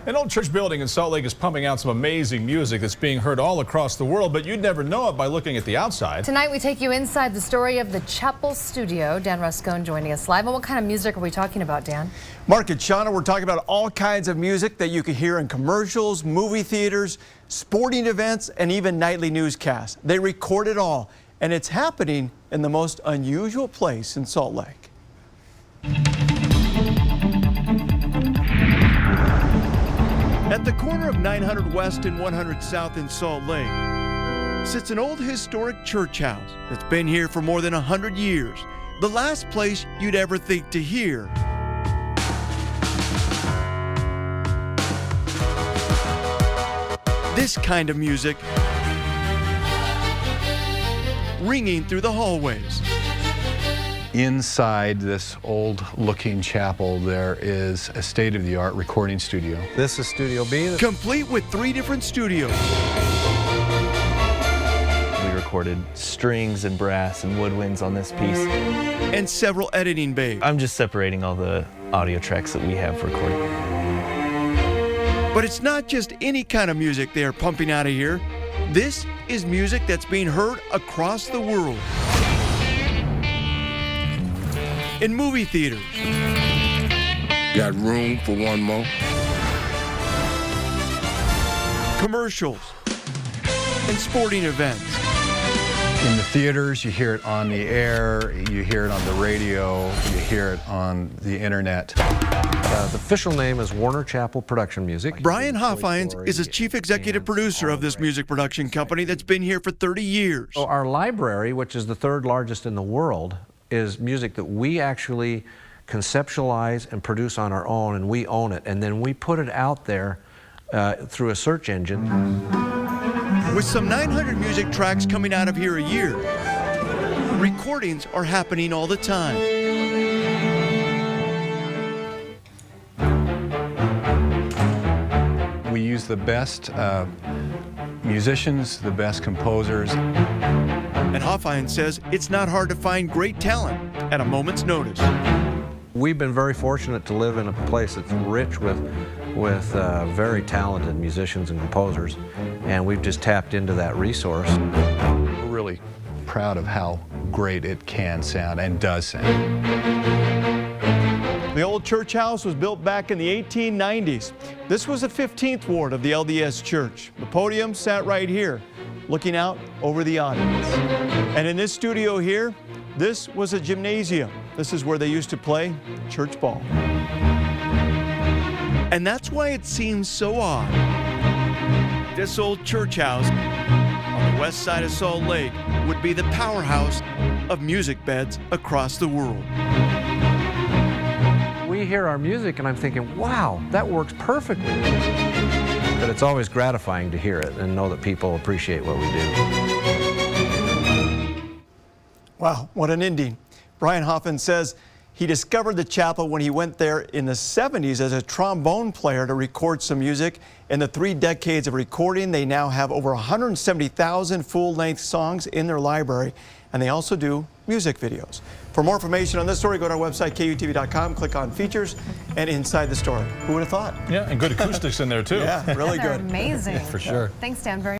An old church building in Salt Lake is pumping out some amazing music that's being heard all across the world, but you'd never know it by looking at the outside. Tonight we take you inside the story of the chapel studio. Dan Rascon joining us live. And what kind of music are we talking about, Dan? Mark and Shauna, we're talking about all kinds of music that you can hear in commercials, movie theaters, sporting events, and even nightly newscasts. They record it all, and it's happening in the most unusual place in Salt Lake. At the corner of 900 West and 100 South in Salt Lake sits an old historic church house that's been here for more than 100 years. The last place you'd ever think to hear this kind of music ringing through the hallways. Inside this old-looking chapel, there is a state-of-the-art recording studio. This is Studio B. Complete with 3 different studios. We recorded strings and brass and woodwinds on this piece. And several editing bays. I'm just separating all the audio tracks that we have for recording. But it's not just any kind of music they are pumping out of here. This is music that's being heard across the world. In movie theaters. Got room for one more? Commercials. And sporting events. In the theaters, you hear it on the air, you hear it on the radio, you hear it on the internet. The official name is Warner Chapel Production Music. Brian Hoffines is a chief executive producer of this music production company that's been here for 30 years. So our library, which is the 3rd largest in the world, is music that we actually conceptualize and produce on our own, and we own it. And then we put it out there through a search engine. With some 900 music tracks coming out of here a year, recordings are happening all the time. We use the best musicians, the best composers. And Hoffines says it's not hard to find great talent at a moment's notice. We've been very fortunate to live in a place that's rich with very talented musicians and composers, and we've just tapped into that resource. We're really proud of how great it can sound and does sound. The old church house was built back in the 1890s. This was the 15th ward of the LDS Church. The podium sat right here, looking out over the audience. And in this studio here, this was a gymnasium. This is where they used to play church ball. And that's why it seems so odd. This old church house on the west side of Salt Lake would be the powerhouse of music beds across the world. We hear our music and I'm thinking, wow, that works perfectly. But it's always gratifying to hear it and know that people appreciate what we do. Wow, what an ending. Brian Hoffman says he discovered the chapel when he went there in the 70s as a trombone player to record some music. In the 3 decades of recording, they now have over 170,000 full-length songs in their library, and they also do music videos. For more information on this story, go to our website, KUTV.com, click on features, and inside the story. Who would have thought? Yeah, and good acoustics in there, too. Yeah, really good. Amazing. For sure. Thanks, Dan. Very